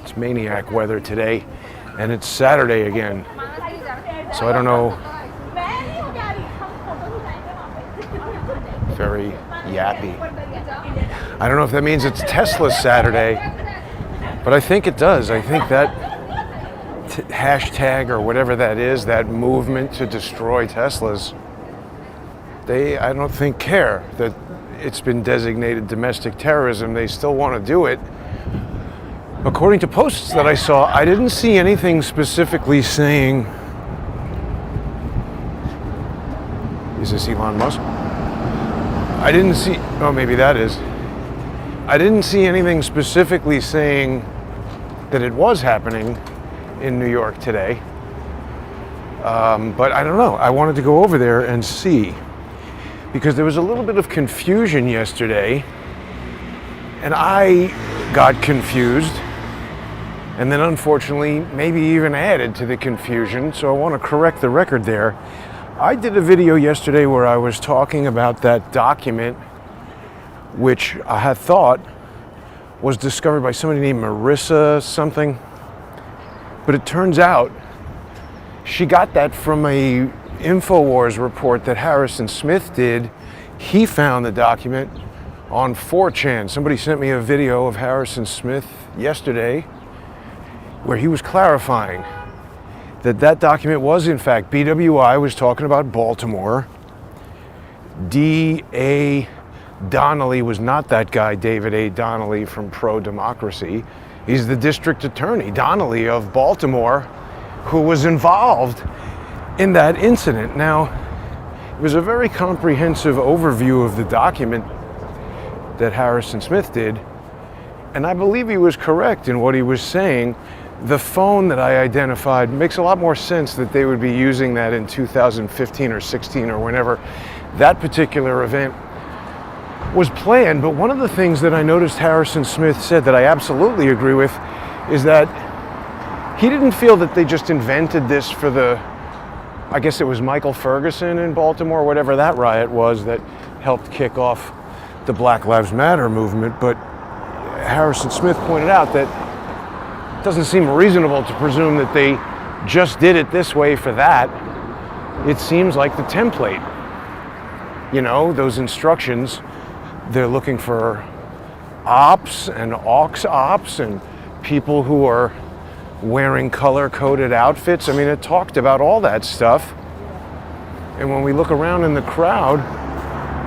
It's maniac weather today, and it's Saturday again. So I don't know. Very yappy. I don't know if that means it's Tesla's Saturday, but I think it does. I think that hashtag or whatever that is, that movement to destroy Teslas, I don't think care that it's been designated domestic terrorism. They still want to do it. According to posts that I saw, I didn't see anything specifically saying, is this Elon Musk? I didn't see, oh, maybe that is. I didn't see anything specifically saying that it was happening in New York today. But I don't know. I wanted to go over there and see, because there was a little bit of confusion yesterday, and I got confused, and then unfortunately maybe even added to the confusion, so I want to correct the record there. I did a video yesterday where I was talking about that document which I had thought was discovered by somebody named Marissa something, but it turns out she got that from a InfoWars report that Harrison Smith did. He found the document on 4chan. Somebody sent me a video of Harrison Smith yesterday where he was clarifying that document was in fact BWI was talking about Baltimore. D.A. Donnelly was not that guy, David A. Donnelly from Pro-Democracy. He's the district attorney, Donnelly of Baltimore, who was involved in that incident. Now, it was a very comprehensive overview of the document that Harrison Smith did, and I believe he was correct in what he was saying. The phone that I identified makes a lot more sense that they would be using that in 2015 or 16 or whenever that particular event was planned. But one of the things that I noticed Harrison Smith said that I absolutely agree with is that he didn't feel that they just invented this for I guess it was Michael Ferguson in Baltimore, whatever that riot was that helped kick off the Black Lives Matter movement. But Harrison Smith pointed out that it doesn't seem reasonable to presume that they just did it this way for that. It seems like the template. You know, those instructions, they're looking for ops and aux ops and people who are wearing color-coded outfits. I mean, it talked about all that stuff. And when we look around in the crowd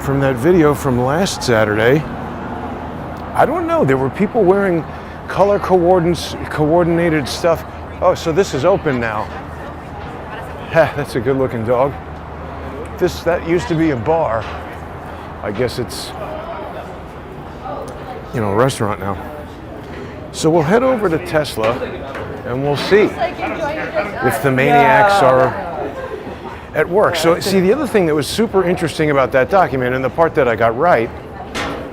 from that video from last Saturday, I don't know, there were people wearing color coordinated stuff. Oh, so this is open now. That's a good looking dog. That used to be a bar. I guess it's, a restaurant now. So we'll head over to Tesla and we'll see if the maniacs are at work. So see, the other thing that was super interesting about that document, and the part that I got right,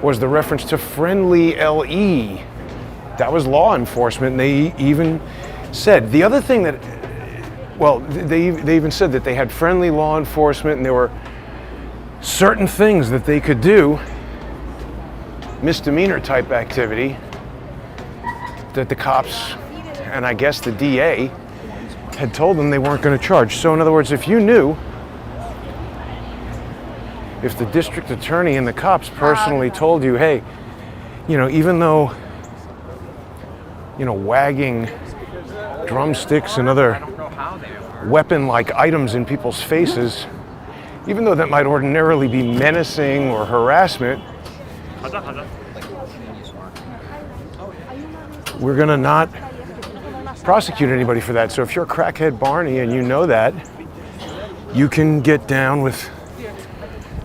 was the reference to friendly LE. That was law enforcement, and they even said, the other thing that, well, they even said that they had friendly law enforcement and there were certain things that they could do, misdemeanor type activity, that the cops, and I guess the DA, had told them they weren't going to charge. So in other words, if you knew, if the district attorney and the cops personally told you, hey, even though, wagging drumsticks and other weapon-like items in people's faces, even though that might ordinarily be menacing or harassment, we're going to not prosecute anybody for that. So if you're a crackhead Barney and you know that, you can get down with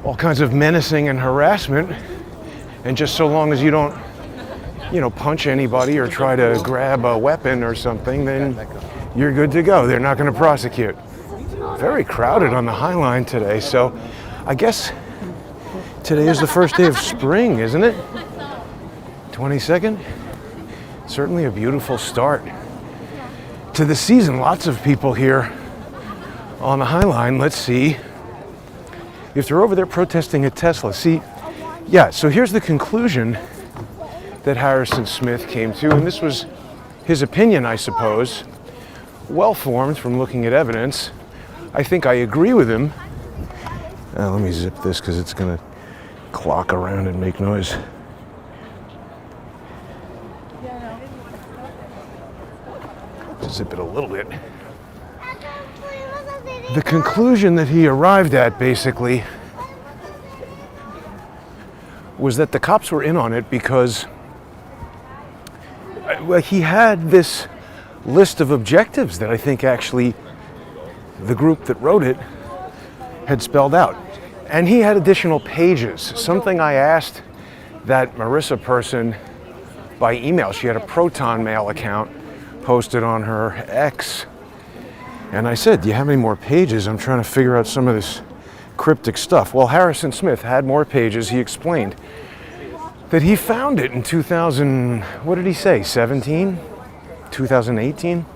all kinds of menacing and harassment, and just so long as you don't, punch anybody or try to grab a weapon or something, then you're good to go. They're not going to prosecute. Very crowded on the High Line today, so I guess today is the first day of spring, isn't it? 22nd? Certainly a beautiful start to the season. Lots of people here on the High Line. Let's see if they're over there protesting at Tesla. See, yeah, so here's the conclusion that Harrison Smith came to, and this was his opinion, I suppose, well-formed from looking at evidence. I think I agree with him. Let me zip this because it's going to clock around and make noise. Zip it a little bit. The conclusion that he arrived at, basically, was that the cops were in on it because he had this list of objectives that I think actually the group that wrote it had spelled out. And he had additional pages, something I asked that Marissa person by email. She had a Proton Mail account posted on her X. And I said, do you have any more pages? I'm trying to figure out some of this cryptic stuff. Well, Harrison Smith had more pages. He explained that he found it in 2000, what did he say, 17? 2018?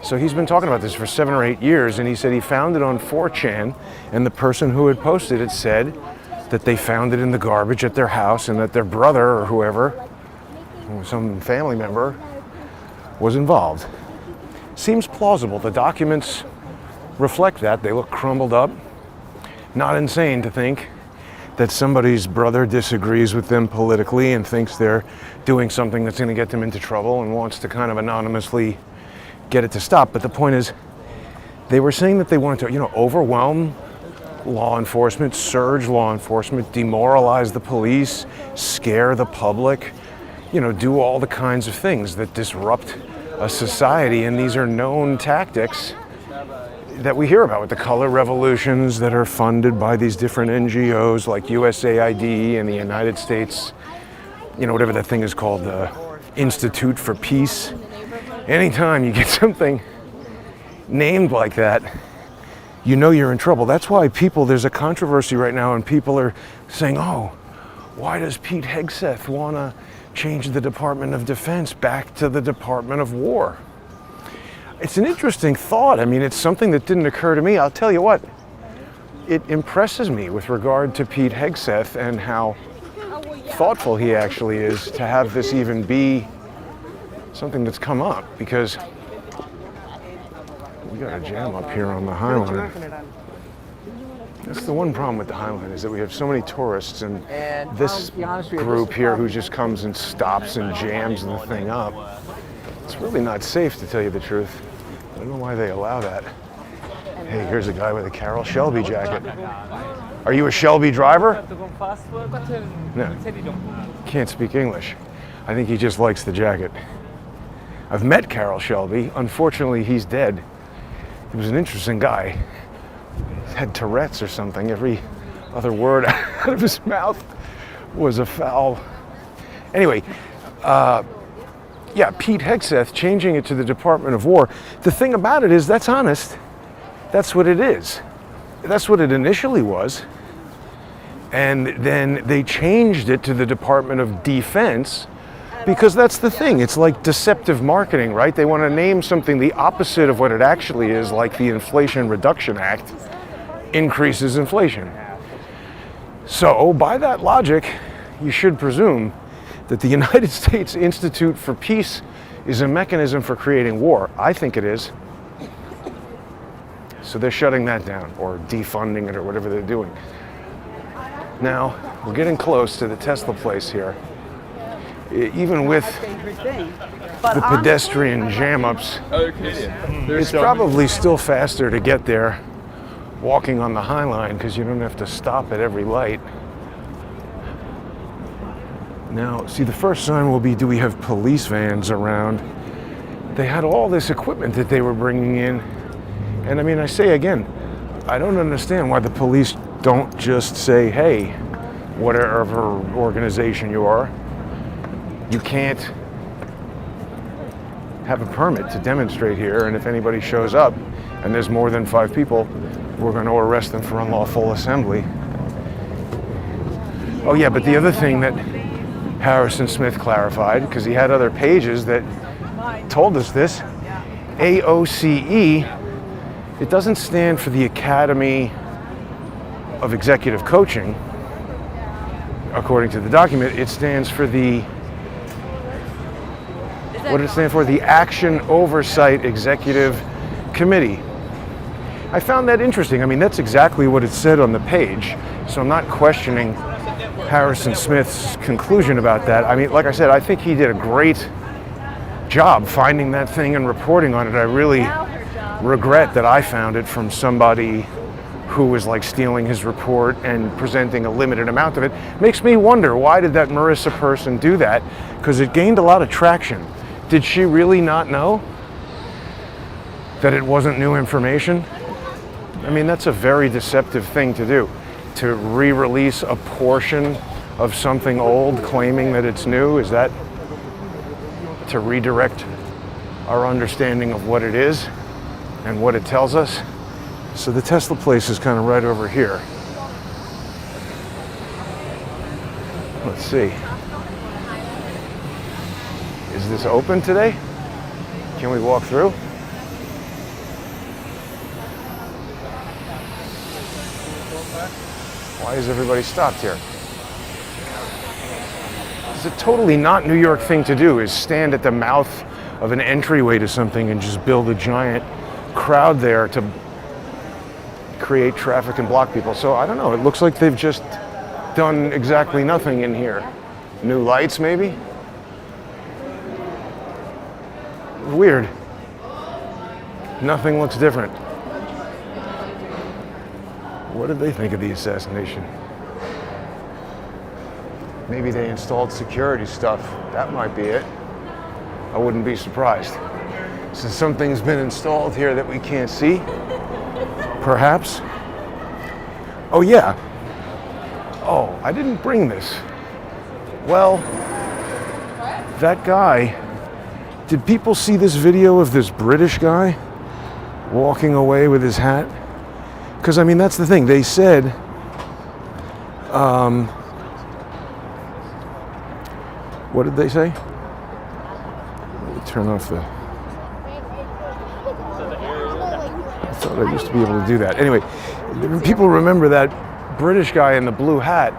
So he's been talking about this for 7 or 8 years, and he said he found it on 4chan, and the person who had posted it said that they found it in the garbage at their house and that their brother or whoever, some family member, was involved. Seems plausible. The documents reflect that. They look crumbled up. Not insane to think that somebody's brother disagrees with them politically and thinks they're doing something that's going to get them into trouble and wants to kind of anonymously get it to stop. But the point is, they were saying that they wanted to, overwhelm law enforcement, surge law enforcement, demoralize the police, scare the public, do all the kinds of things that disrupt a society. And these are known tactics that we hear about with the color revolutions that are funded by these different NGOs like USAID and the United States, whatever that thing is called, the Institute for Peace. Anytime you get something named like that, you're in trouble. That's why there's a controversy right now, and people are saying, why does Pete Hegseth want to change the Department of Defense back to the Department of War? It's an interesting thought. I mean, it's something that didn't occur to me. I'll tell you what, it impresses me with regard to Pete Hegseth and how thoughtful he actually is to have this even be something that's come up, because we got a jam up here on the High Line. That's the one problem with the High Line, is that we have so many tourists, and this group here who just comes and stops and jams the thing up. It's really not safe, to tell you the truth. I don't know why they allow that. Hey, here's a guy with a Carroll Shelby jacket. Are you a Shelby driver? No. Can't speak English. I think he just likes the jacket. I've met Carroll Shelby. Unfortunately, he's dead. He was an interesting guy. He had Tourette's or something. Every other word out of his mouth was a foul. Anyway, Pete Hegseth changing it to the Department of War. The thing about it is, that's honest. That's what it is. That's what it initially was. And then they changed it to the Department of Defense, because that's the thing. It's like deceptive marketing, right? They want to name something the opposite of what it actually is, like the Inflation Reduction Act increases inflation. So by that logic, you should presume that the United States Institute for Peace is a mechanism for creating war. I think it is. So they're shutting that down, or defunding it, or whatever they're doing. Now, we're getting close to the Tesla place here. Even with the pedestrian jam-ups, it's probably still faster to get there walking on the High Line, because you don't have to stop at every light. Now, see, the first sign will be, do we have police vans around? They had all this equipment that they were bringing in. And I mean, I say again, I don't understand why the police don't just say, hey, whatever organization you are, you can't have a permit to demonstrate here, and if anybody shows up and there's more than 5 people, we're going to arrest them for unlawful assembly. Oh yeah, but the other thing that Harrison Smith clarified, because he had other pages that told us this, AOCE, it doesn't stand for the Academy of executive coaching, according to the document, it stands for the, what did it stand for? The Action Oversight Executive Committee. I found that interesting. I mean, that's exactly what it said on the page, so I'm not questioning Harrison Smith's conclusion about that. I mean, like I said, I think he did a great job finding that thing and reporting on it. I really regret that I found it from somebody who was like stealing his report and presenting a limited amount of it. Makes me wonder, why did that Marissa person do that? Because it gained a lot of traction. Did she really not know that it wasn't new information? I mean, that's a very deceptive thing to do, to re-release a portion of something old claiming that it's new. Is that to redirect our understanding of what it is and what it tells us? So the Tesla place is kind of right over here. Let's see. Is this open today? Can we walk through? Why is everybody stopped here? It's a totally not New York thing to do, is stand at the mouth of an entryway to something and just build a giant crowd there to create traffic and block people. So I don't know, it looks like they've just done exactly nothing in here. New lights maybe? Weird. Nothing looks different. What did they think of the assassination? Maybe they installed security stuff. That might be it. I wouldn't be surprised. Since something's been installed here that we can't see, perhaps. Oh yeah. Oh, I didn't bring this. Well, that guy, did people see this video of this British guy walking away with his hat? Because, I mean, that's the thing. They said, what did they say? Let me turn off the... I thought I used to be able to do that. Anyway, people remember that British guy in the blue hat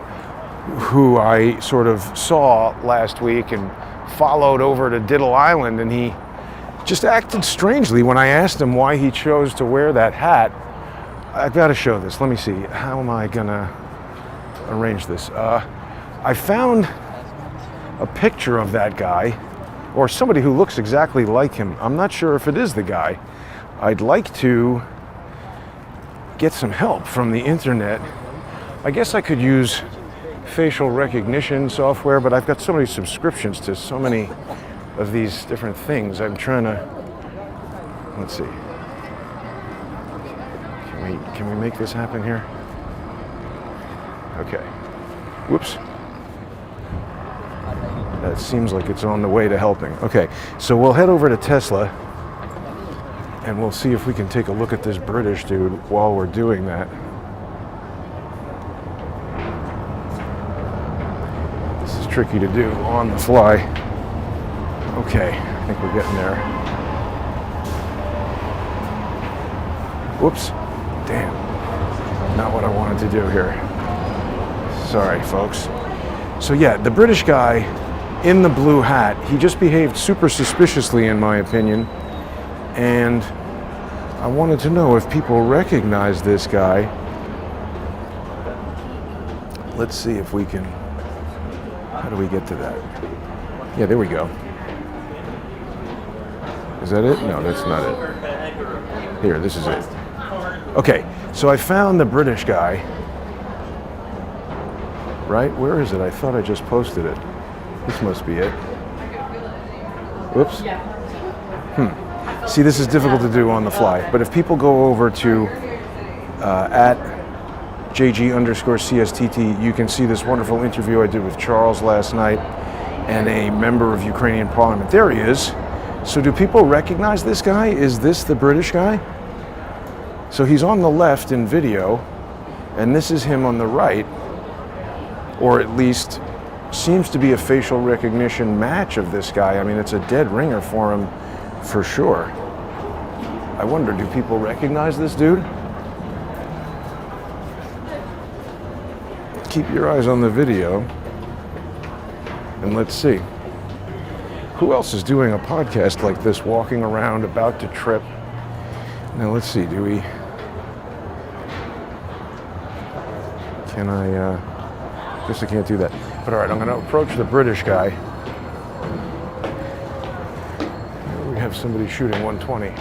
who I sort of saw last week and followed over to Diddle Island, and he just acted strangely when I asked him why he chose to wear that hat. I've got to show this. Let me see. How am I gonna arrange this? I found a picture of that guy, or somebody who looks exactly like him. I'm not sure if it is the guy. I'd like to get some help from the internet. I guess I could use facial recognition software, but I've got so many subscriptions to so many of these different things. I'm trying to, let's see. Can we make this happen here? Okay. Whoops. That seems like it's on the way to helping. Okay, so we'll head over to Tesla and we'll see if we can take a look at this British dude while we're doing that. This is tricky to do on the fly. Okay, I think we're getting there. Whoops. Damn. Not what I wanted to do here. Sorry, folks. So yeah, the British guy in the blue hat, he just behaved super suspiciously in my opinion. And I wanted to know if people recognize this guy. Let's see if we can, how do we get to that? Yeah, there we go. Is that it? No, that's not it. Here, this is it. Okay, so I found the British guy. Right? Where is it? I thought I just posted it. This must be it. Whoops. See, this is difficult to do on the fly, but if people go over to at JG_CSTT, you can see this wonderful interview I did with Charles last night and a member of Ukrainian parliament. There he is. So do people recognize this guy? Is this the British guy? So he's on the left in video, and this is him on the right, or at least seems to be a facial recognition match of this guy. I mean, it's a dead ringer for him, for sure. I wonder, do people recognize this dude? keep your eyes on the video. And let's see. Who else is doing a podcast like this, walking around, about to trip? Now let's see, do we... Can I... Guess I can't do that. But all right, I'm going to approach the British guy. We have somebody shooting 120.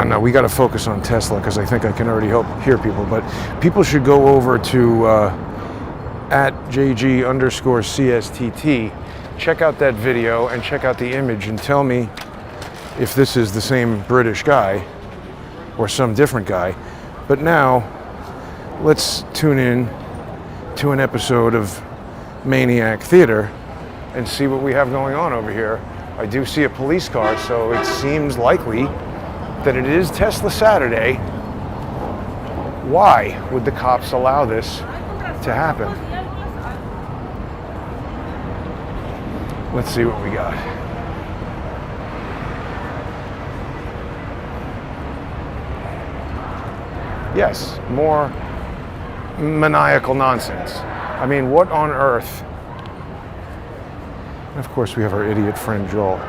No, we got to focus on Tesla because I think I can already hear people. But people should go over to at JG_CSTT. Check out that video and check out the image and tell me if this is the same British guy or some different guy. But now, let's tune in to an episode of Maniac Theater and see what we have going on over here. I do see a police car, so it seems likely that it is Tesla Saturday. Why would the cops allow this to happen? Let's see what we got. Yes, more maniacal nonsense. I mean, what on earth? And of course, we have our idiot friend Joel.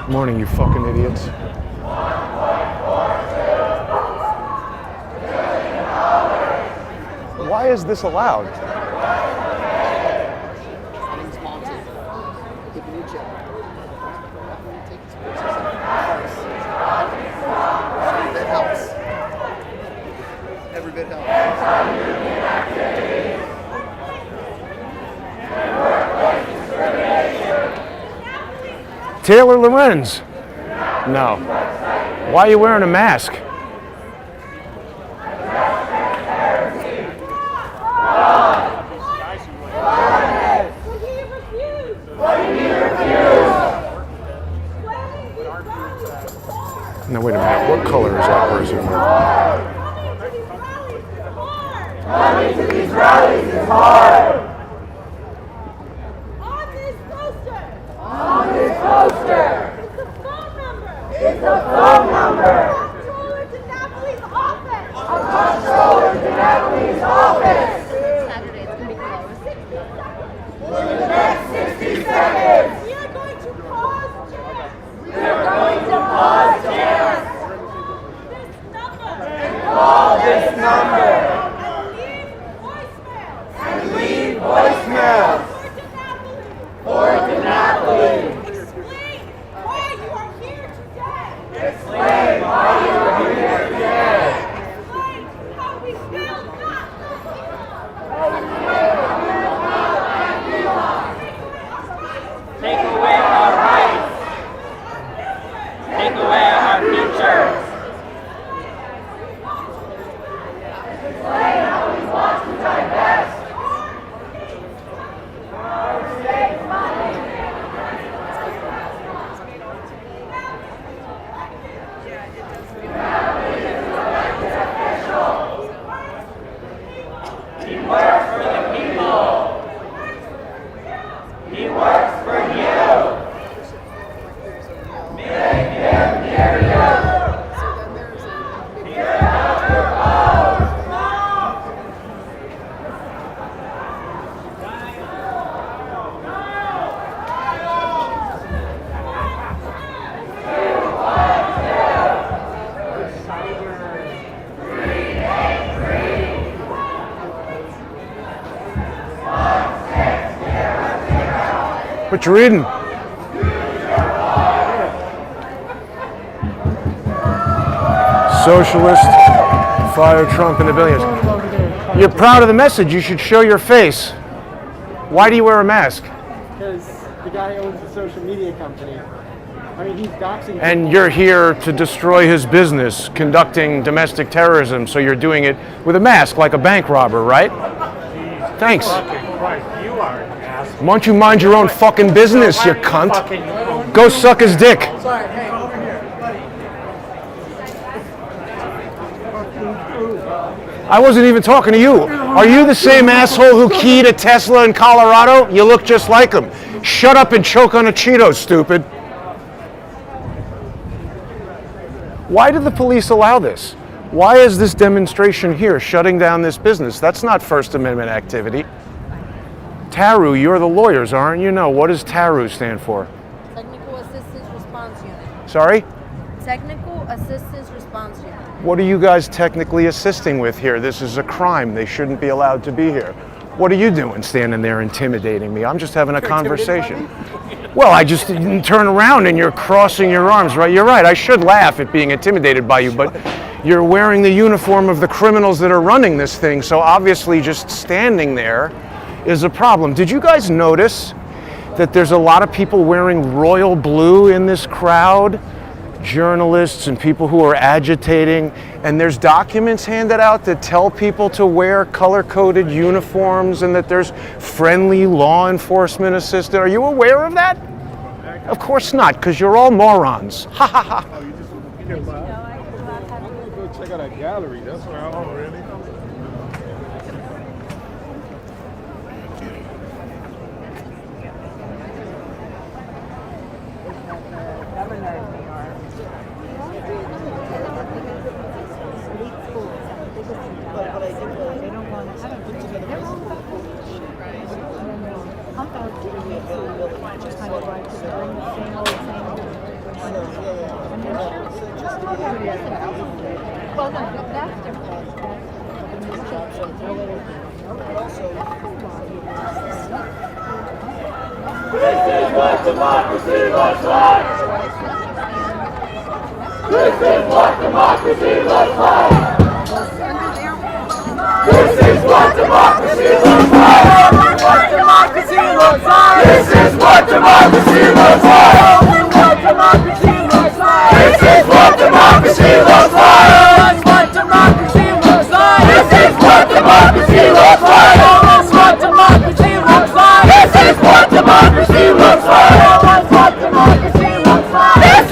Morning, you fucking idiots. Why is this allowed? That helps. Every bit helps. Taylor Lorenz. No. Why are you wearing a mask? Now wait a minute, what color is that person? Coming to these rallies is hard. On this poster. It's a phone number. Comptroller to Napoli's office. Comptroller to Napoli's office. Saturday, it's going to be closed. 60 seconds. For the next 60 seconds. We are going to pause jams. We are going to pause jams. This number. And call this number. And leave voicemails. For Napoli. Explain why you are here today. Explain why you are here today. Explain how we will not let you on. Take away our rights. Take away our future. Explain how we want to divest. Our state money. He works for the people. He works for you. Make him hear you. Hear our vote. What you reading? Socialist, fire Trump and the billions. You're proud of the message. You should show your face. Why do you wear a mask? Because the guy owns a social media company. I mean, he's doxing. And you're here to destroy his business, conducting domestic terrorism, so you're doing it with a mask like a bank robber, right? Thanks. Fucking Christ, you are an asshole. Why don't you mind your own fucking business, you cunt? Go suck his dick. I wasn't even talking to you. Are you the same asshole who keyed a Tesla in Colorado? You look just like him. Shut up and choke on a Cheeto, stupid. Why did the police allow this? Why is this demonstration here shutting down this business? That's not First Amendment activity. TARU, you're the lawyers, aren't you? No, what does TARU stand for? Technical Assistance Response Unit. Sorry? Technical Assistance Response Unit. What are you guys technically assisting with here? This is a crime. They shouldn't be allowed to be here. What are you doing standing there intimidating me? I'm just having a conversation. Well, I just didn't turn around and you're crossing your arms, right? You're right. I should laugh at being intimidated by you, but you're wearing the uniform of the criminals that are running this thing, so obviously just standing there is a problem. Did you guys notice that there's a lot of people wearing royal blue in this crowd? Journalists and people who are agitating, and there's documents handed out that tell people to wear color-coded uniforms and that there's friendly law enforcement assistance. Are you aware of that? Of course not, because you're all morons. Ha ha ha. Go check out that gallery. That's where I'm really. Well, no, that's different. This is what democracy looks like. This is what democracy looks like. This is what democracy looks like. What democracy looks like. This is what democracy looks like. What democracy looks like. This is what democracy looks like. What democracy looks like. This is what democracy looks like. What democracy looks like. This is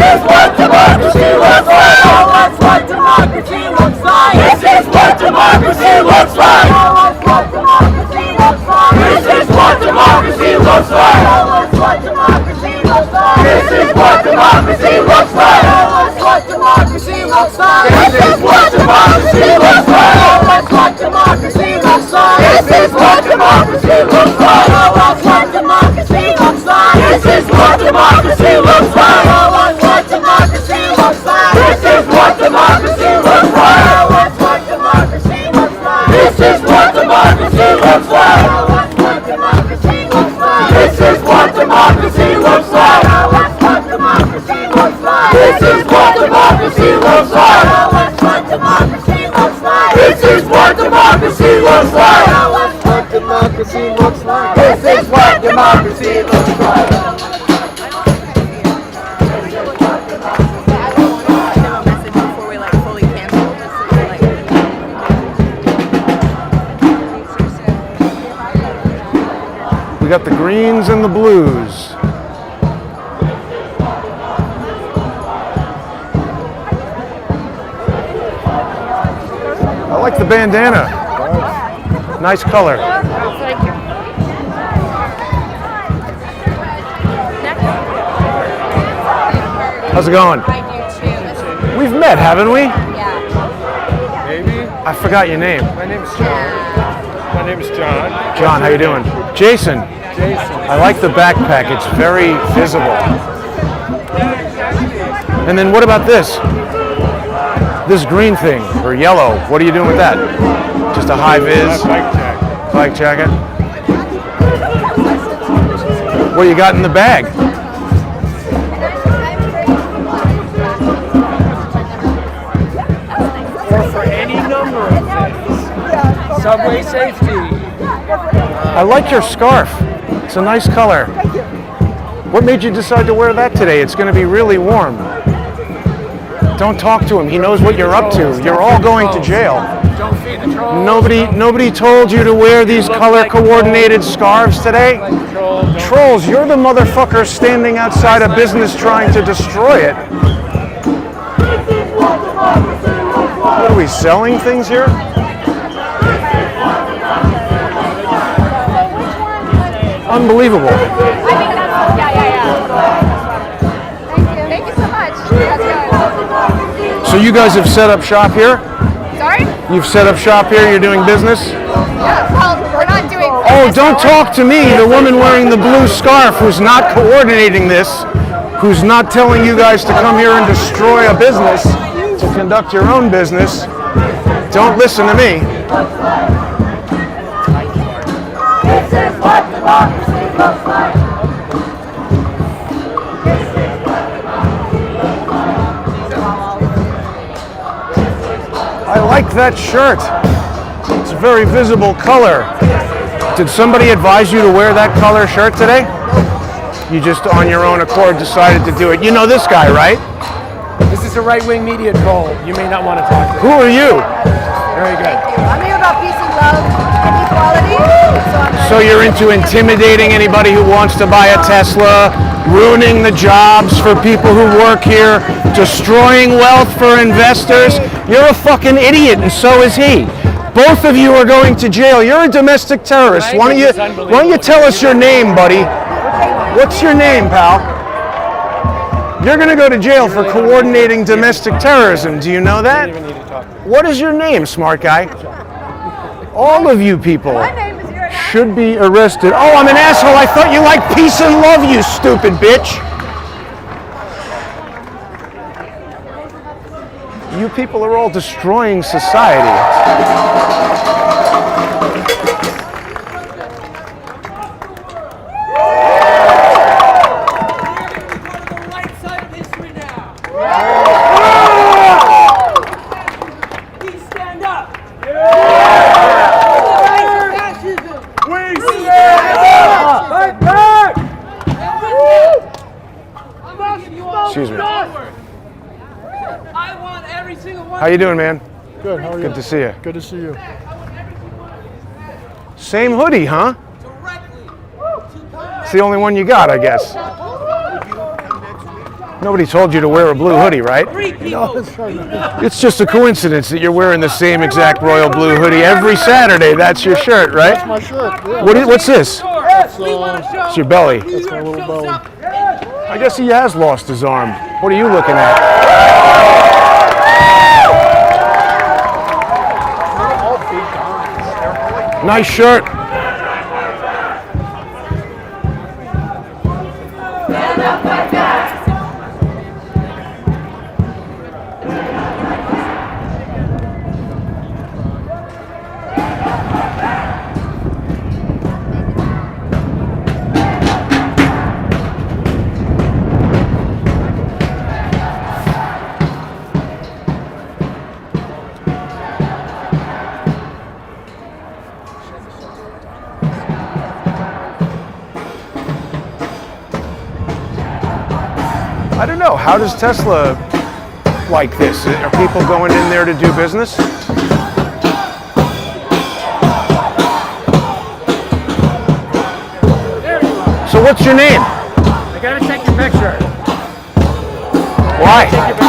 what democracy looks like. What democracy looks like. This is what democracy looks like. What democracy looks like. This is what democracy looks like. What democracy looks like. This is what democracy looks like. What democracy looks like. This is what democracy looks like. What democracy looks like. This is what democracy looks like. What democracy looks like. This is what democracy looks like. What democracy looks like. This is what democracy looks like. What democracy looks like. This is what democracy looks like. What democracy looks like. This is what democracy looks like. What democracy looks like. This is what democracy looks like. What democracy looks like. This is what democracy looks like. What democracy looks like. This is what democracy looks like. What democracy looks like. This is what democracy looks like. We got the greens and the blues. I like the bandana. Nice color. Thank you. How's it going? I do too. We've met, haven't we? Yeah. Maybe. I forgot your name. My name is John. My name is John. John, how you doing? Jason. Jason. I like the backpack. It's very visible. And then what about this? This green thing, or yellow. What are you doing with that? Just a high vis Bike jacket. bike jacket? What do you got in the bag? Or for any number of things. Subway safety. I like your scarf. It's a nice color. What made you decide to wear that today? It's going to be really warm. Don't talk to him. He knows what you're up to. You're all going to jail. Don't feed the trolls. Nobody told you to wear these color coordinated scarves today? Like the trolls. controls. You're the motherfucker standing outside a business trying to destroy it. What are we selling things here? Unbelievable. I think that's, yeah. Thank you so much. That's good. So you guys have set up shop here? Sorry? You've set up shop here, you're doing business? Yeah, well, we're not doing Oh, don't talk to me, the woman wearing the blue scarf who's not coordinating this, who's not telling you guys to come here and destroy a business, to conduct your own business. Don't listen to me. This is what democracy looks like. I like that shirt. It's a very visible color. Did somebody advise you to wear that color shirt today? You just on your own accord decided to do it. You know this guy, right? This is a right-wing media troll. You may not want to talk to. Who are you? Very good. I'm here about peace and love and equality. So you're into intimidating anybody who wants to buy a Tesla, ruining the jobs for people who work here, destroying wealth for investors. You're a fucking idiot, and so is he. Both of you are going to jail. You're a domestic terrorist. Why don't you tell us your name, buddy? What's your name, pal? You're going to go to jail for coordinating domestic terrorism. Do you know that? What is your name, smart guy? All of you people should be arrested. Oh, I'm an asshole. I thought you liked peace and love, you stupid bitch. You people are all destroying society. Excuse me. How you doing, man? Good, how are you? Good to see you. Good to see you. Same hoodie, huh? It's the only one you got, I guess. Nobody told you to wear a blue hoodie, right? No, it's right. It's just a coincidence that you're wearing the same exact royal blue hoodie every Saturday. That's your shirt, right? My shirt, yeah. What's this? That's, It's your belly. that's my little belly. I guess he has lost his arm. What are you looking at? Nice shirt. I don't know. How does Tesla like this? Are people going in there to do business? So what's your name? I gotta take your picture. Why?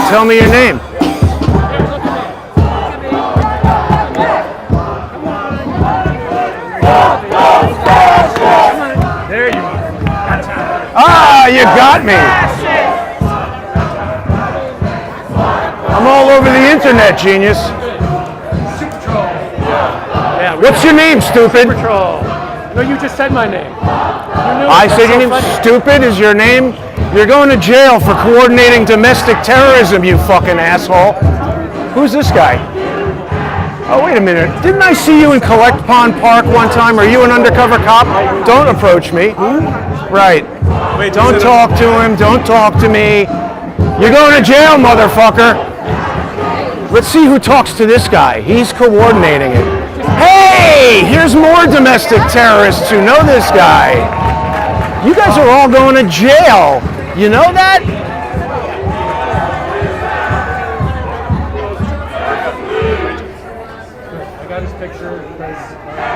Tell me your name. There you are. Ah, you got me. I'm all over the internet, genius. Yeah, What's your name, stupid? troll. No, you just said my name. I said your name. Stupid is your name? You're going to jail for coordinating domestic terrorism, you fucking asshole. Who's this guy? Oh, wait a minute. Didn't I see you in Collect Pond Park one time? Are you an undercover cop? Don't approach me. Right. Wait, Don't talk to him. Don't talk to me. You're going to jail, motherfucker. Let's see who talks to this guy. He's coordinating it. Hey, here's more domestic terrorists who know this guy. You guys are all going to jail. You know that? I got his picture.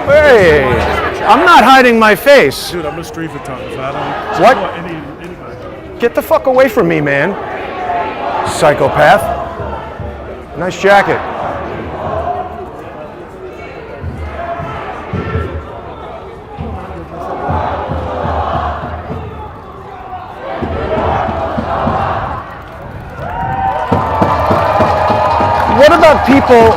Hey. I'm not hiding my face. Dude, I'm a street photographer. I don't What? want anybody. Get the fuck away from me, man. Psychopath. Nice jacket. What about people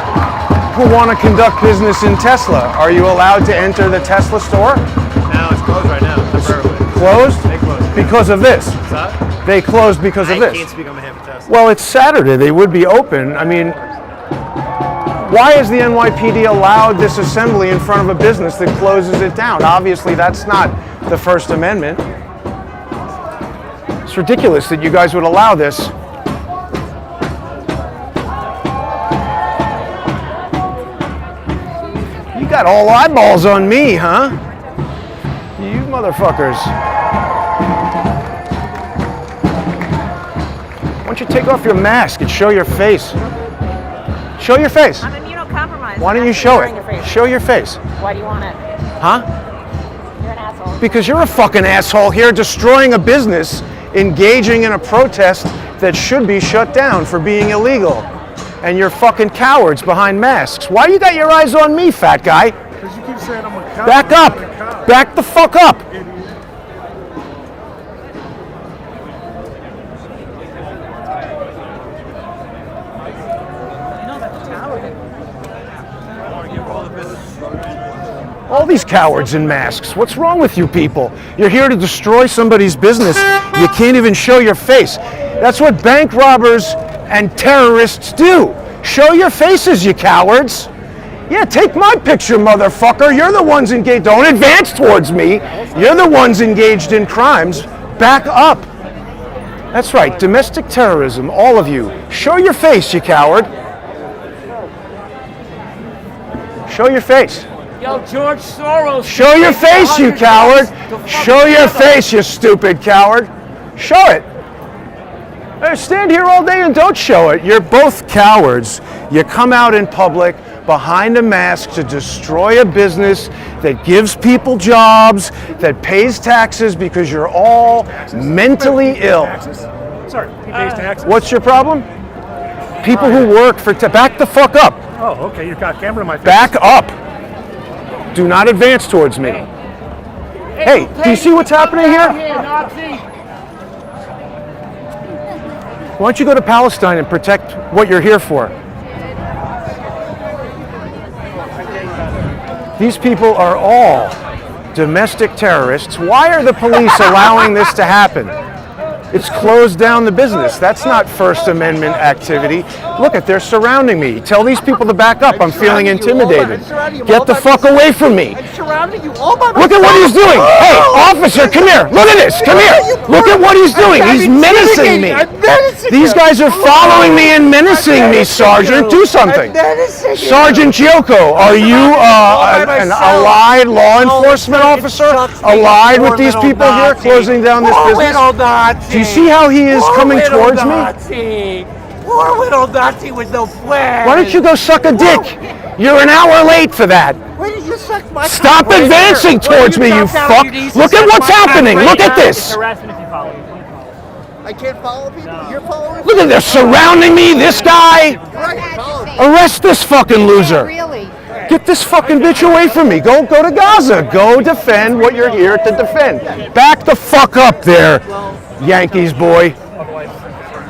who want to conduct business in Tesla? Are you allowed to enter the Tesla store? No, it's closed right now, temporarily. Closed? They closed. Because of this? What's that? They closed because of I this? can't speak on behalf of Tesla. Well, it's Saturday. They would be open. I mean, why is the NYPD allowed this assembly in front of a business that closes it down? Obviously, that's not the First Amendment. It's ridiculous that you guys would allow this. You got all eyeballs on me, huh? You motherfuckers. Why don't you take off your mask and show your face? Show your face. I'm immunocompromised. Why don't you show it? Show your face. Why do you want it? Huh? You're an asshole. Because you're a fucking asshole here destroying a business, engaging in a protest that should be shut down for being illegal. And you're fucking cowards behind masks. Why you got your eyes on me, fat guy? Because you keep saying I'm a cop. Back I'm up. not a cop. Back the fuck up. Idiot. All these cowards in masks. What's wrong with you people? You're here to destroy somebody's business. You can't even show your face. That's what bank robbers and terrorists do. Show your faces, you cowards. Yeah, take my picture, motherfucker. You're the ones engaged. Don't advance towards me. You're the ones engaged in crimes. Back up. That's right, domestic terrorism, all of you. Show your face, you coward. Show your face. Yo, George Soros. Show your face, you coward. Show your face, you stupid coward. Show it. Stand here all day and don't show it. You're both cowards. You come out in public behind a mask to destroy a business that gives people jobs, that pays taxes because you're all mentally ill. Sorry, he pays taxes. What's your problem? People who work for back the fuck up. Oh, okay, you got camera in my face. Back up. Do not advance towards me. Hey, do you see what's happening here? Why don't you go to Palestine and protect what you're here for? These people are all domestic terrorists. Why are the police allowing this to happen? It's closed down the business. That's not First Amendment activity. Look, they're surrounding me. Tell these people to back up. I'm feeling intimidated. Get the fuck away from me. I'm surrounding you all by myself. Look at what he's doing. Hey, officer, come here. Look at this. Come here. Look at what he's doing. He's menacing me. These guys are following me and menacing me, Sergeant. Do something. Sergeant Giocco, are you an allied law enforcement officer? Allied with these people here closing down this business? Do you see how he is coming towards me? Poor little Nazi with no flair. Why don't you go suck a dick? You're an hour late for that. Why did you suck my Stop cock? advancing towards me, you fuck. Look at what's happening. Look at this. I can't follow people. You're following. Look at they're surrounding me. This guy. Right, follow. Arrest this fucking loser. Really? Get this fucking bitch away from me. Go to Gaza. Go defend what you're here to defend. Back the fuck up there, Yankees boy.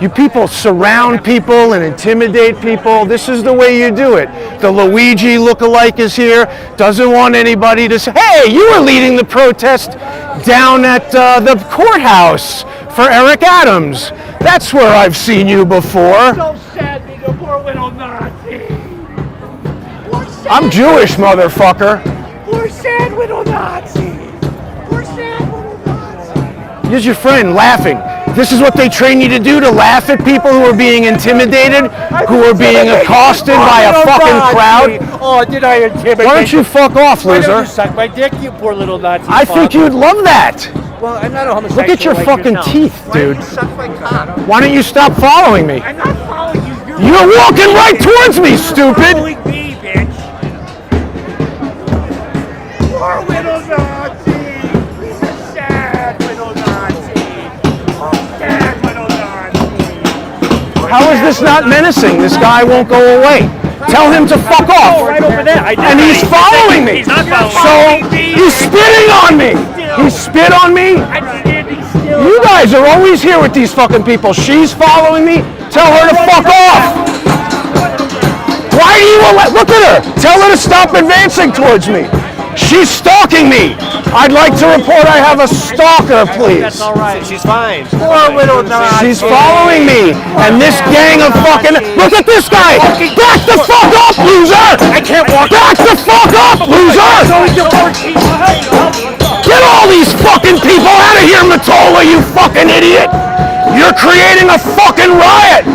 You people surround people and intimidate people. This is the way you do it. The Luigi lookalike is here. Doesn't want anybody to say, hey, you were leading the protest down at the courthouse for Eric Adams. That's where I've seen you before. So sad, me, the poor little Nazi. I'm Jewish, motherfucker. Poor sad little Nazi. Poor sad little Nazi. Here's your friend laughing. This is what they train you to do, to laugh at people who are being intimidated, who are being accosted by a fucking crowd. Oh, did I intimidate? Why don't you fuck off, Why don't loser? you suck my dick, you poor little Nazi? I think you'd love that. Well, I'm not a homosexual. Look at your like fucking yourself. teeth, dude. Suck my cock. Why don't you stop following me? I'm not following you. You're walking right towards me, stupid. Following me, bitch. Poor little Nazi. He's a sad little Nazi. Oh, sad little Nazi. How is this not menacing? This guy won't go away. Tell him to fuck off. Right over there. And he's following me. He's not So following he's spitting on me. He spit on me. I'm standing still. You guys are always here with these fucking people. She's following me. Tell her to fuck off. Why do you look at her? Tell her to stop advancing towards me. She's stalking me. I'd like to report I have a stalker, please. That's all right. She's fine. Poor little Nazi. She's following me, and this gang of fucking... Look at this guy! Back the fuck up, loser! I can't walk. Back the fuck up, loser! Get all these fucking people out of here, Matola, you fucking idiot! You're creating a fucking riot!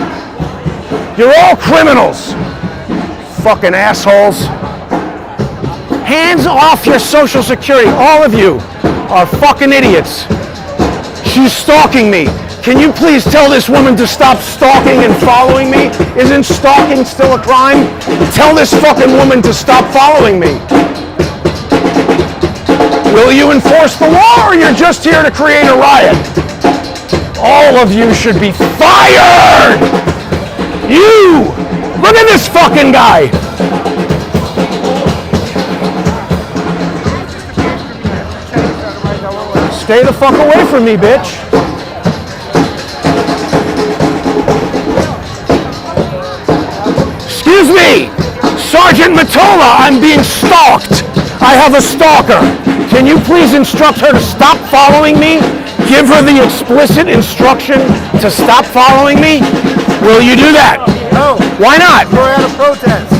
You're all criminals. Fucking assholes. Hands off your Social Security. All of you are fucking idiots. She's stalking me. Can you please tell this woman to stop stalking and following me? Isn't stalking still a crime? Tell this fucking woman to stop following me. Will you enforce the law, or you're just here to create a riot? All of you should be fired! You! Look at this fucking guy! Stay the fuck away from me, bitch. Excuse me, Sergeant Matola, I'm being stalked. I have a stalker. Can you please instruct her to stop following me? Give her the explicit instruction to stop following me? Will you do that? No. Why not? We're at a protest.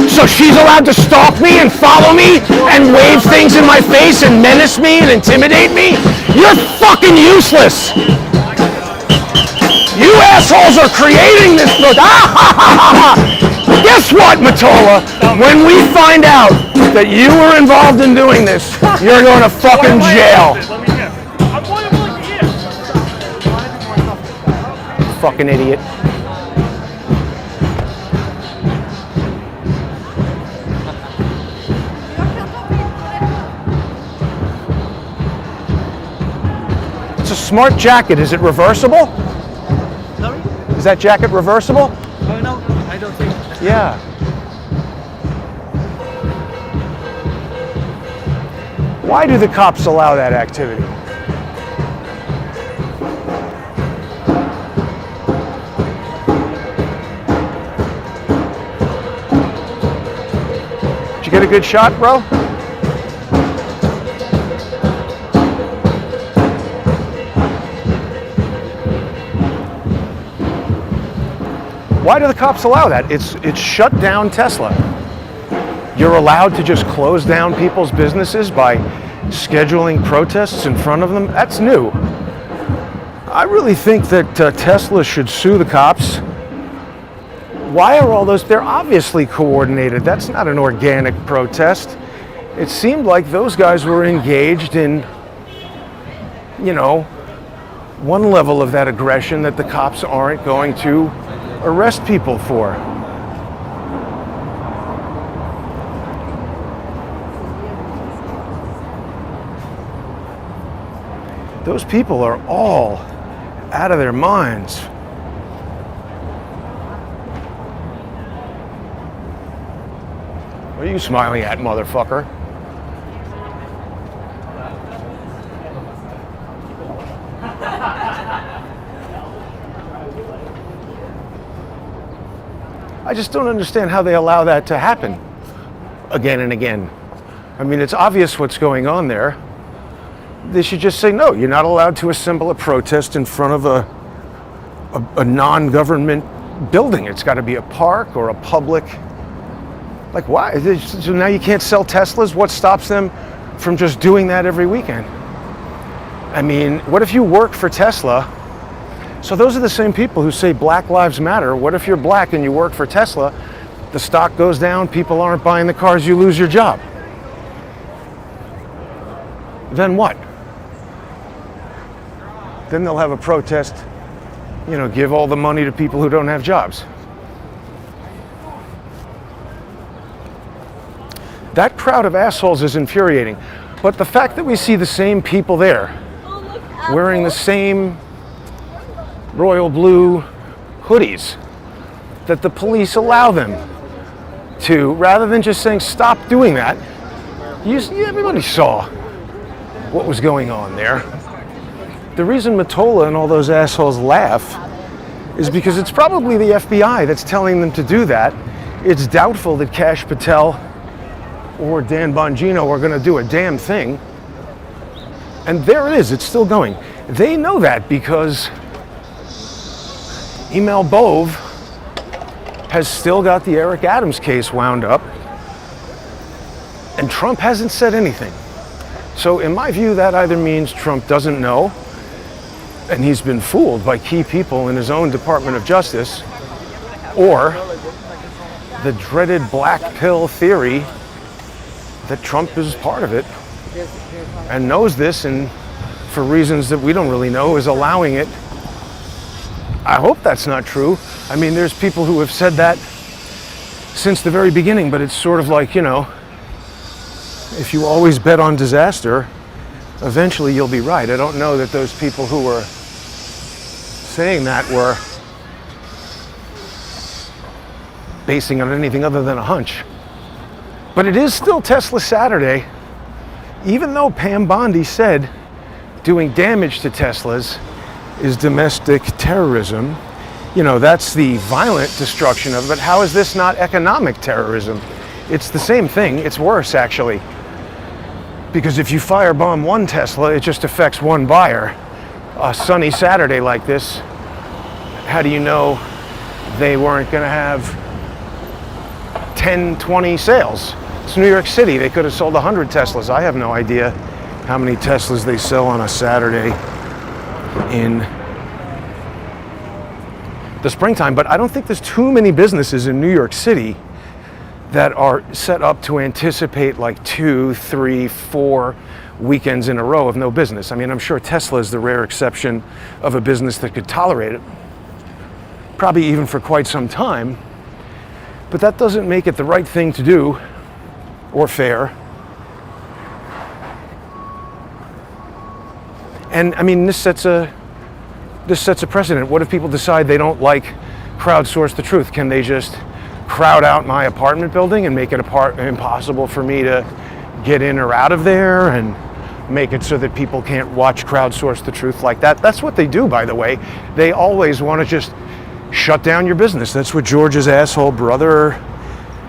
So she's allowed to stalk me and follow me and wave things in my face and menace me and intimidate me? You're fucking useless. You assholes are creating this book. Guess what, Matola? When we find out that you were involved in doing this, you're going to fucking jail. I'm more than willing to hear. Fucking idiot. It's a smart jacket. Is it reversible? Sorry? Is that jacket reversible? Oh, no, I don't think. Yeah. Why do the cops allow that activity? Did you get a good shot, bro? Why do the cops allow that? It's shut down Tesla. You're allowed to just close down people's businesses by scheduling protests in front of them? That's new. I really think that Tesla should sue the cops. Why are all those? They're obviously coordinated. That's not an organic protest. It seemed like those guys were engaged in, you know, one level of that aggression that the cops aren't going to arrest people for. Those people are all out of their minds. What are you smiling at, motherfucker? I just don't understand how they allow that to happen again and again. I mean, it's obvious what's going on there. They should just say, no, you're not allowed to assemble a protest in front of a non-government building. It's got to be a park or a public. Like, why? So now you can't sell Teslas? What stops them from just doing that every weekend? I mean, what if you work for Tesla? So those are the same people who say Black Lives Matter. What if you're black and you work for Tesla? The stock goes down, people aren't buying the cars, you lose your job. Then what? Then they'll have a protest, you know, give all the money to people who don't have jobs. That crowd of assholes is infuriating. But the fact that we see the same people there, wearing the same royal blue hoodies, that the police allow them to, rather than just saying, stop doing that, everybody saw what was going on there. The reason Mottola and all those assholes laugh is because it's probably the FBI that's telling them to do that. It's doubtful that Kash Patel or Dan Bongino are going to do a damn thing. And there it is, it's still going. They know that because Emil Bove has still got the Eric Adams case wound up, and Trump hasn't said anything. So in my view, that either means Trump doesn't know, and he's been fooled by key people in his own Department of Justice, or the dreaded black pill theory that Trump is part of it and knows this, and for reasons that we don't really know is allowing it. I hope that's not true. I mean, there's people who have said that since the very beginning, but it's sort of like, if you always bet on disaster, eventually you'll be right. I don't know that those people who were saying that were basing on anything other than a hunch. But it is still Tesla Saturday, even though Pam Bondi said doing damage to Teslas is domestic terrorism. That's the violent destruction of it. But how is this not economic terrorism? It's the same thing. It's worse, actually. Because if you firebomb one Tesla, it just affects one buyer. A sunny Saturday like this, how do you know they weren't going to have 10, 20 sales? It's New York City. They could have sold 100 Teslas. I have no idea how many Teslas they sell on a Saturday in the springtime, but I don't think there's too many businesses in New York City that are set up to anticipate like 2, 3, 4 weekends in a row of no business. I mean, I'm sure Tesla is the rare exception of a business that could tolerate it, probably even for quite some time, but that doesn't make it the right thing to do or fair. And I mean, this sets a precedent. What if people decide they don't like Crowdsource the Truth? Can they just crowd out my apartment building and make it impossible for me to get in or out of there, and make it so that people can't watch Crowdsource the Truth like that? That's what they do, by the way. They always want to just shut down your business. That's what George's asshole brother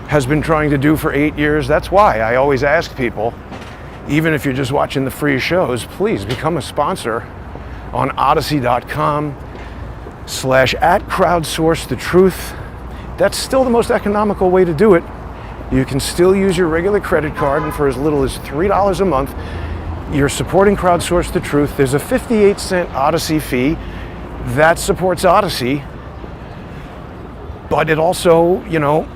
has been trying to do for 8 years. That's why I always ask people, even if you're just watching the free shows, please become a sponsor on odyssey.com/@crowdsourcethetruth. That's still the most economical way to do it. You can still use your regular credit card, and for as little as $3 a month, you're supporting Crowdsource the Truth. There's a 58-cent Odyssey fee that supports Odyssey, but it also, you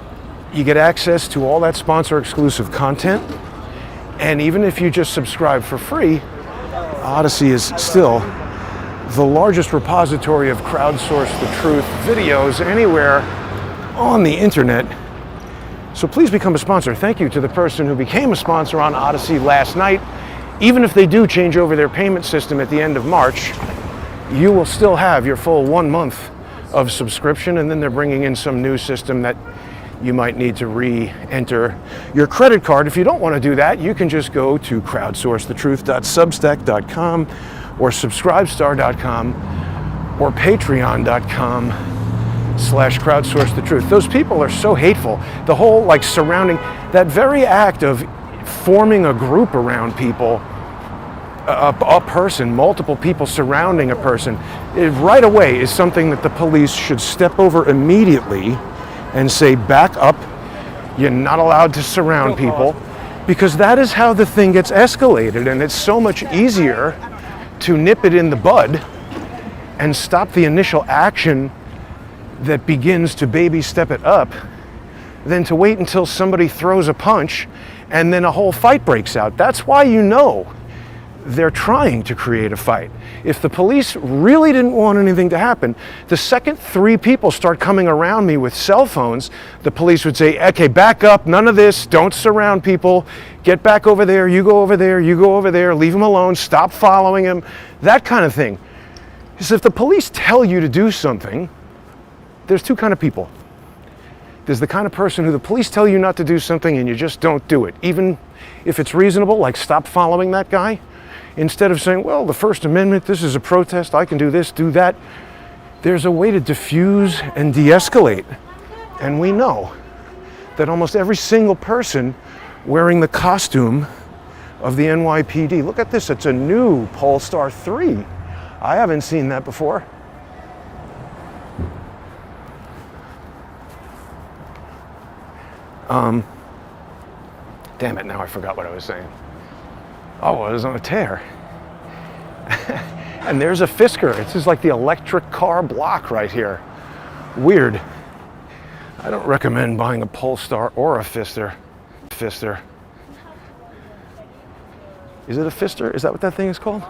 get access to all that sponsor-exclusive content. And even if you just subscribe for free, Odyssey is still the largest repository of Crowdsource the Truth videos anywhere on the internet. So please become a sponsor. Thank you to the person who became a sponsor on Odyssey last night. Even if they do change over their payment system at the end of March, you will still have your full 1 month of subscription, and then they're bringing in some new system that you might need to re-enter your credit card. If you don't want to do that, you can just go to crowdsourcethetruth.substack.com or subscribestar.com or patreon.com/crowdsourcethetruth. Those people are so hateful. The whole surrounding, that very act of forming a group around people, a person, multiple people surrounding a person, it right away is something that the police should step over immediately and say, back up, you're not allowed to surround people, because that is how the thing gets escalated, and it's so much easier to nip it in the bud and stop the initial action that begins to baby step it up than to wait until somebody throws a punch and then a whole fight breaks out. That's why they're trying to create a fight. If the police really didn't want anything to happen, the second 3 people start coming around me with cell phones, the police would say, okay, back up, none of this, don't surround people, get back over there, you go over there, you go over there, leave him alone, stop following him, that kind of thing. Because if the police tell you to do something, there's 2 kinds of people. There's the kind of person who the police tell you not to do something and you just don't do it, even if it's reasonable, like stop following that guy. Instead of saying, well, the First Amendment, this is a protest, I can do this, do that. There's a way to diffuse and de-escalate. And we know that almost every single person wearing the costume of the NYPD, look at this, it's a new Polestar 3. I haven't seen that before. Damn it, now I forgot what I was saying. Oh, I was on a tear. And there's a Fisker. This is like the electric car block right here. Weird. I don't recommend buying a Polestar or a Fisker. Is it a Fisker? Is that what that thing is called?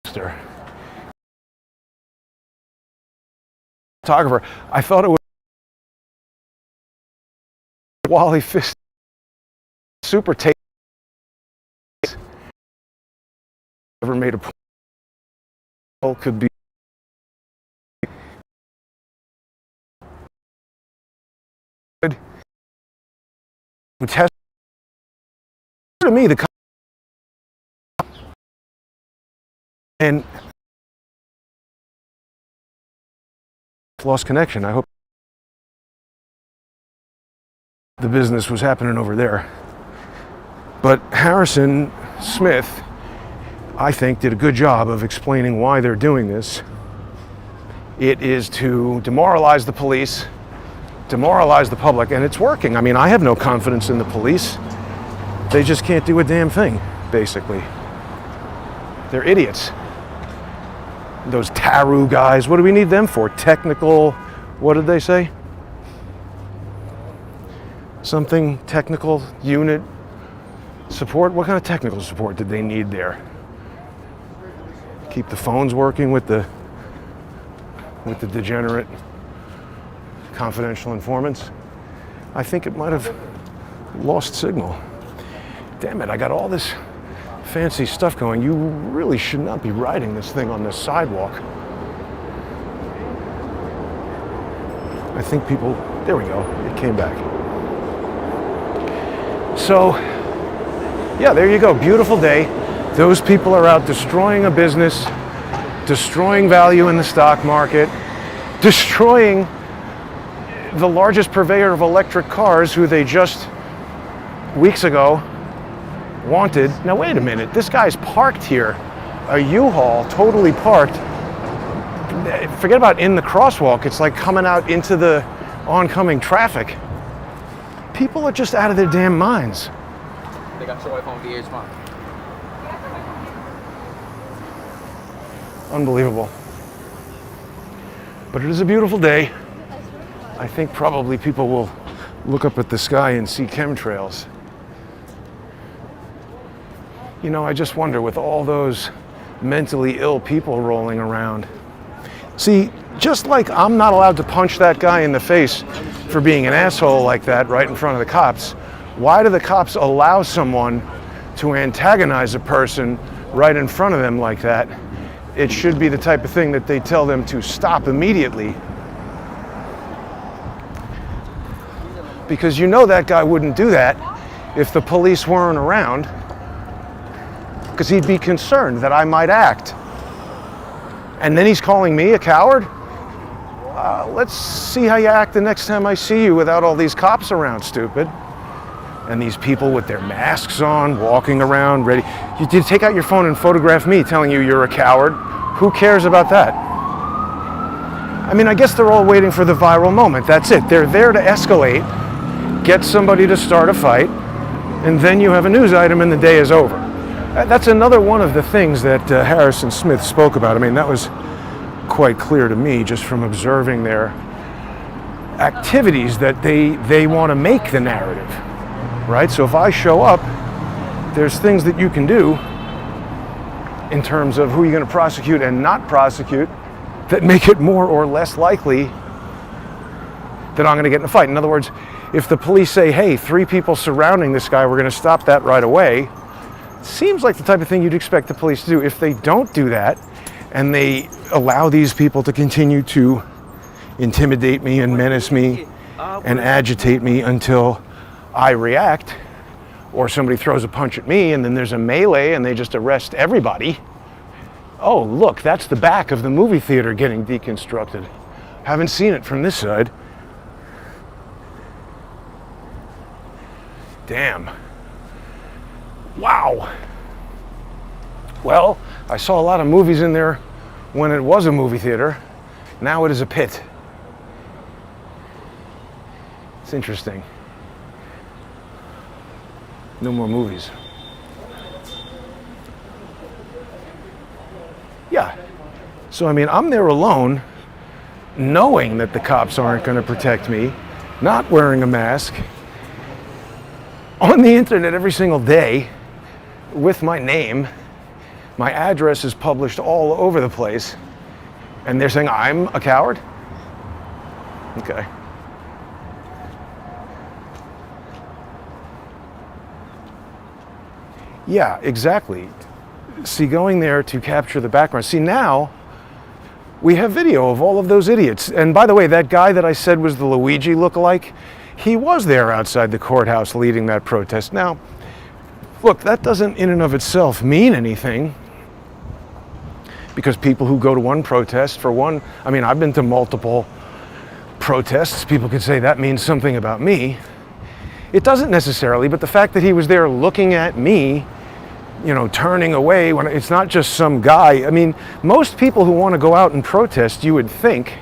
Fisker. Photographer. I thought it was Wally Fisker. Super tape. Ever made a point could be good. Test to me the and lost connection. I hope the business was happening over there. But Harrison Smith, I think, did a good job of explaining why they're doing this. It is to demoralize the police, demoralize the public, and it's working. I mean, I have no confidence in the police. They just can't do a damn thing, basically. They're idiots. Those TARU guys, what do we need them for? Technical, what did they say? Something technical unit support? What kind of technical support did they need there? Keep the phones working with the degenerate confidential informants? I think it might have lost signal. Damn it, I got all this fancy stuff going. You really should not be riding this thing on this sidewalk. I think people, there we go, it came back. So, yeah, there you go, beautiful day. Those people are out destroying a business, destroying value in the stock market, destroying the largest purveyor of electric cars who they just weeks ago wanted. Now wait a minute, this guy's parked here, a U-Haul, totally parked. Forget about in the crosswalk, it's like coming out into the oncoming traffic. People are just out of their damn minds. They got your wife on VH1. Unbelievable. But it is a beautiful day. I think probably people will look up at the sky and see chemtrails. You know, I just wonder, with all those mentally ill people rolling around. See, just like I'm not allowed to punch that guy in the face for being an asshole like that right in front of the cops, why do the cops allow someone to antagonize a person right in front of them like that? It should be the type of thing that they tell them to stop immediately. Because you know that guy wouldn't do that if the police weren't around, because he'd be concerned that I might act. And then he's calling me a coward? Let's see how you act the next time I see you without all these cops around, stupid. And these people with their masks on, walking around, ready. You did take out your phone and photograph me telling you you're a coward. Who cares about that? I mean, I guess they're all waiting for the viral moment. That's it. They're there to escalate, get somebody to start a fight, and then you have a news item and the day is over. That's another one of the things that Harrison Smith spoke about. I mean, that was quite clear to me just from observing their activities, that they want to make the narrative, right? So if I show up there's things that you can do in terms of who you're going to prosecute and not prosecute that make it more or less likely that I'm going to get in a fight. In other words, if the police say, hey, 3 people surrounding this guy, we're going to stop that right away, seems like the type of thing you'd expect the police to do. If they don't do that and they allow these people to continue to intimidate me and menace me and agitate me until I react, or somebody throws a punch at me and then there's a melee and they just arrest everybody. Oh, look, that's the back of the movie theater getting deconstructed. Haven't seen it from this side. Damn. Wow. Well, I saw a lot of movies in there when it was a movie theater. Now it is a pit. It's interesting. No more movies. Yeah. So, I mean, I'm there alone, knowing that the cops aren't going to protect me, not wearing a mask, on the internet every single day, with my name. My address is published all over the place, and they're saying I'm a coward? Okay. Yeah, exactly. See, going there to capture the background. See, now we have video of all of those idiots. And by the way, that guy that I said was the Luigi lookalike, he was there outside the courthouse leading that protest. Now, look, that doesn't in and of itself mean anything, because people who go to one protest for one, I mean, I've been to multiple protests. People could say that means something about me. It doesn't necessarily, but the fact that he was there looking at me, you know, turning away, when it's not just some guy. I mean, most people who want to go out and protest, you would think,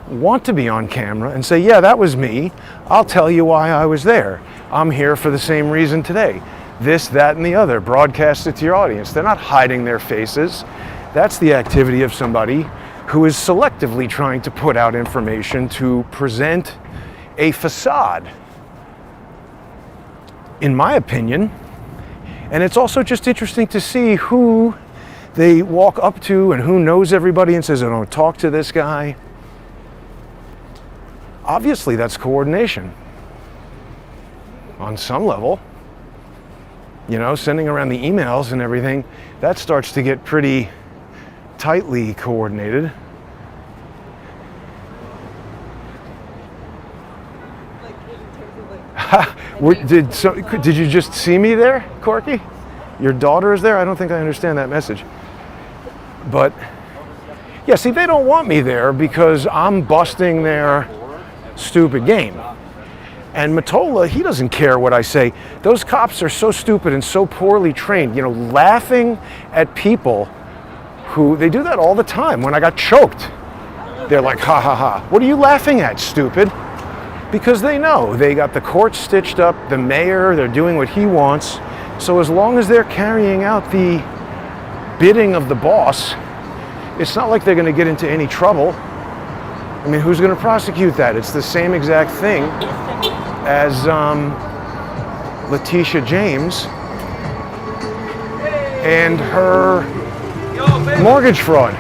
want to be on camera and say, yeah, that was me. I'll tell you why I was there. I'm here for the same reason today. This, that, and the other. Broadcast it to your audience. They're not hiding their faces. That's the activity of somebody who is selectively trying to put out information to present a facade, in my opinion. And it's also just interesting to see who they walk up to and who knows everybody and says, I don't talk to this guy. Obviously, that's coordination on some level. You know, sending around the emails and everything, that starts to get pretty tightly coordinated. Did you just see me there, Corky? Your daughter is there? I don't think I understand that message. But, yeah, see, they don't want me there because I'm busting their stupid game. And Mottola, he doesn't care what I say. Those cops are so stupid and so poorly trained, you know, laughing at people who, they do that all the time. When I got choked, they're like, ha ha ha. What are you laughing at, stupid? Because they know they got the court stitched up, the mayor, they're doing what he wants. So as long as they're carrying out the bidding of the boss, it's not like they're going to get into any trouble. I mean, who's going to prosecute that? It's the same exact thing as Letitia James and her mortgage fraud.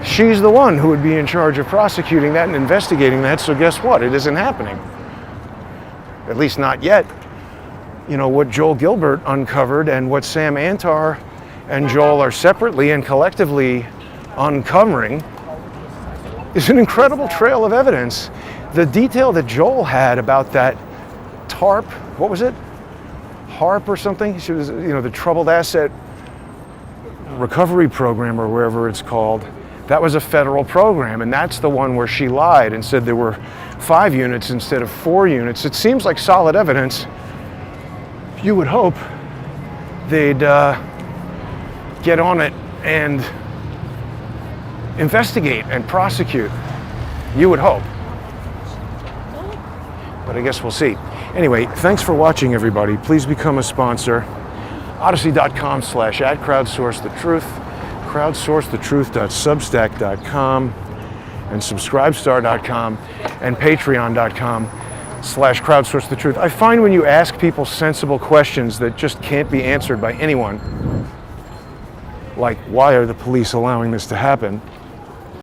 She's the one who would be in charge of prosecuting that and investigating that, so guess what? It isn't happening. At least not yet. You know, what Joel Gilbert uncovered and what Sam Antar and Joel are separately and collectively uncovering is an incredible trail of evidence. The detail that Joel had about that TARP, what was it? HARP or something? She was, you know, the Troubled Asset Recovery Program or wherever it's called. That was a federal program, and that's the one where she lied and said there were 5 units instead of 4 units. It seems like solid evidence. You would hope they'd get on it and investigate and prosecute. You would hope. But I guess we'll see. Anyway, thanks for watching, everybody. Please become a sponsor. Odyssey.com/@crowdsourcethetruth. crowdsourcethetruth.substack.com and subscribestar.com and patreon.com. crowdsource the truth. I find when you ask people sensible questions that just can't be answered by anyone, like why are the police allowing this to happen,